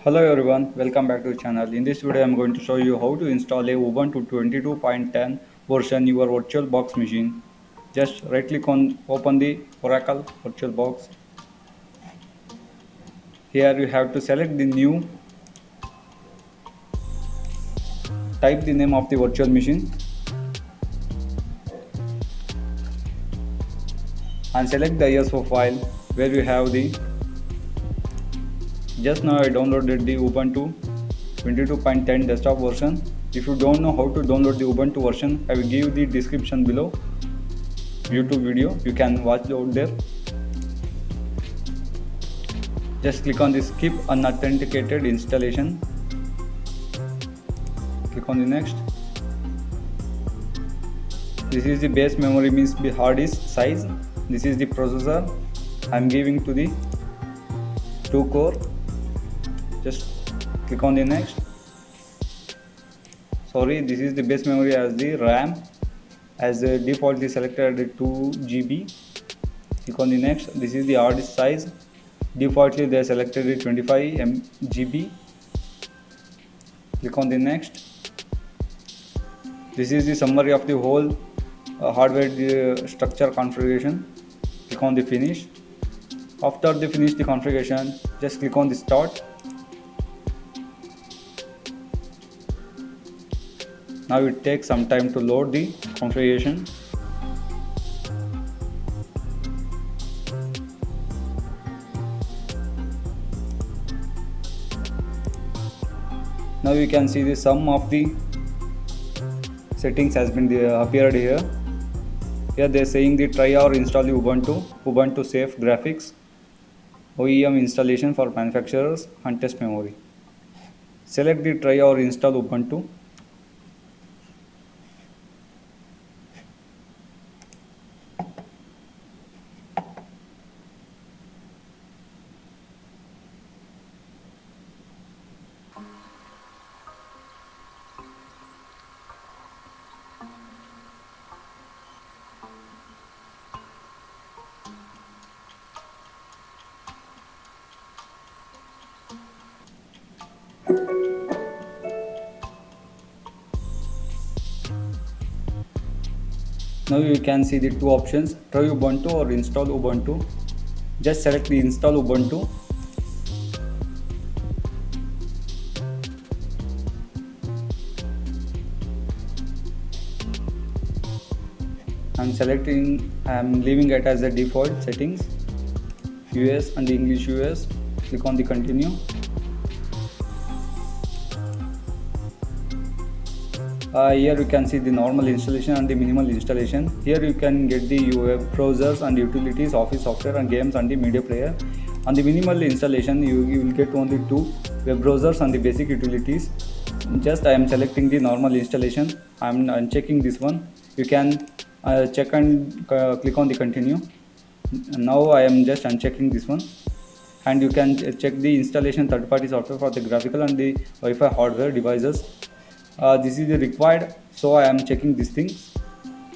Hello everyone, welcome back to the channel. In this video, I am going to show you how to install a Ubuntu 22.10 version your VirtualBox machine. Just right click on open the Oracle VirtualBox. Here you have to select the new, type the name of the virtual machine and select the ISO file where you have the, just now I downloaded the Ubuntu 22.10 desktop version. If you don't know how to download the Ubuntu version, I will give the description below YouTube video. You can watch out there. Just click on the skip unauthenticated installation. Click on the next. This is the base memory, means the hard disk size. This is the processor. I am giving to the 2 core. Just click on the next. Sorry, this is the base memory as the RAM. As defaultly selected 2 GB. Click on the next. This is the hard disk size. Defaultly they selected 25 GB. Click on the next. This is the summary of the whole hardware structure configuration. Click on the finish. After the finish the configuration, just click on the start. Now it takes some time to load the configuration. Now you can see the sum of the settings has been appeared here. Here they are saying the try or install Ubuntu safe graphics, OEM installation for manufacturers and test memory. Select the try or install Ubuntu. Now you can see the two options, try Ubuntu or install Ubuntu. Just select the install Ubuntu. I am leaving it as a default settings, US and English US. Click on the continue. Here you can see the normal installation and the minimal installation. Here you can get the web browsers and utilities, office software and games and the media player. On the minimal installation you will get only 2 web browsers and the basic utilities. Just I am selecting the normal installation. I am unchecking this one. You can check and click on the continue. Now I am just unchecking this one, and you can check the installation third-party software for the graphical and the Wi-Fi hardware devices. This is the required, so I am checking these things.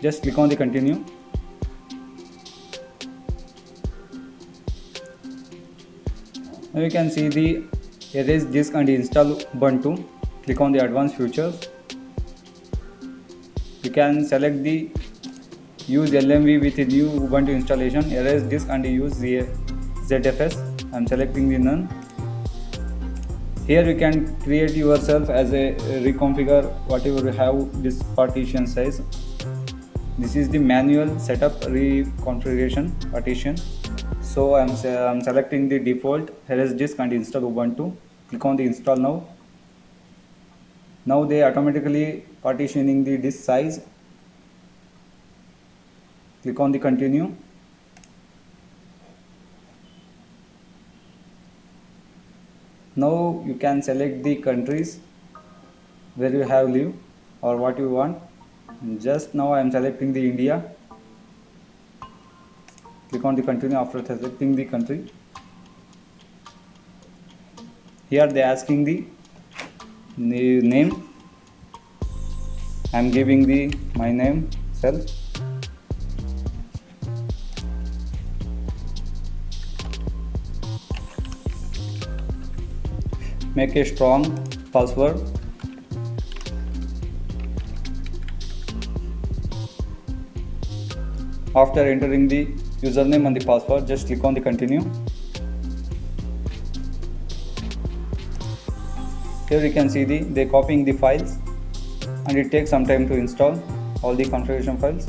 Just click on the continue. Now you can see the erase disk and install Ubuntu. Click on the advanced features. You can select the use LMV with a new Ubuntu installation, erase disk and use the ZFS. I am selecting the none. Here you can create yourself as a reconfigure whatever you have this partition size. This is the manual setup reconfiguration partition. So I am selecting the default erase disk and install Ubuntu. Click on the install now. Now they automatically partitioning the disk size. Click on the continue. Now you can select the countries where you have live or what you want. Just now I am selecting the India. Click on the continue after selecting the country. Here they are asking the name. I am giving the my name self. make a strong password. After entering the username and the password, just click on the continue. Here you can see they copying the files, and it takes some time to install all the configuration files.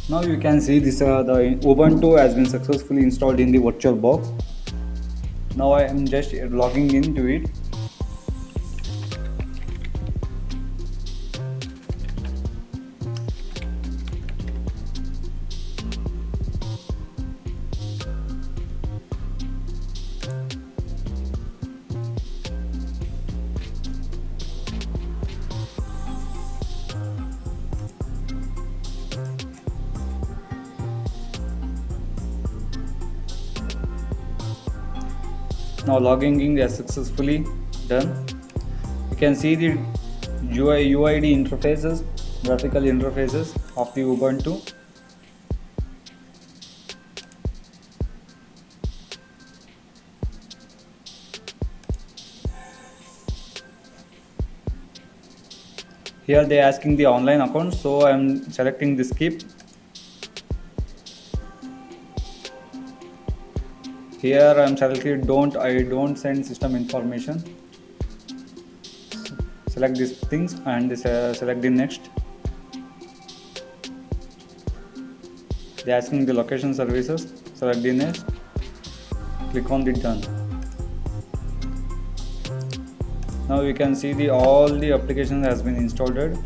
Now you can see this the Ubuntu has been successfully installed in the VirtualBox. Now I am just logging into it. Now logging in is successfully done. You can see the UID interfaces, graphical interfaces of the Ubuntu. Here they are asking the online account, so I am selecting the skip. Here I am selected I don't send system information. Select these things and select the next. They are asking the location services. Select the next. Click on the done. Now you can see all the applications has been installed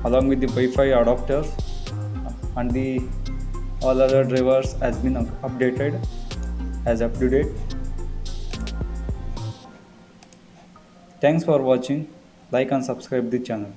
along with the Wi-Fi adapters, and all other drivers has been updated as up to date. Thanks for watching. Like and subscribe the channel.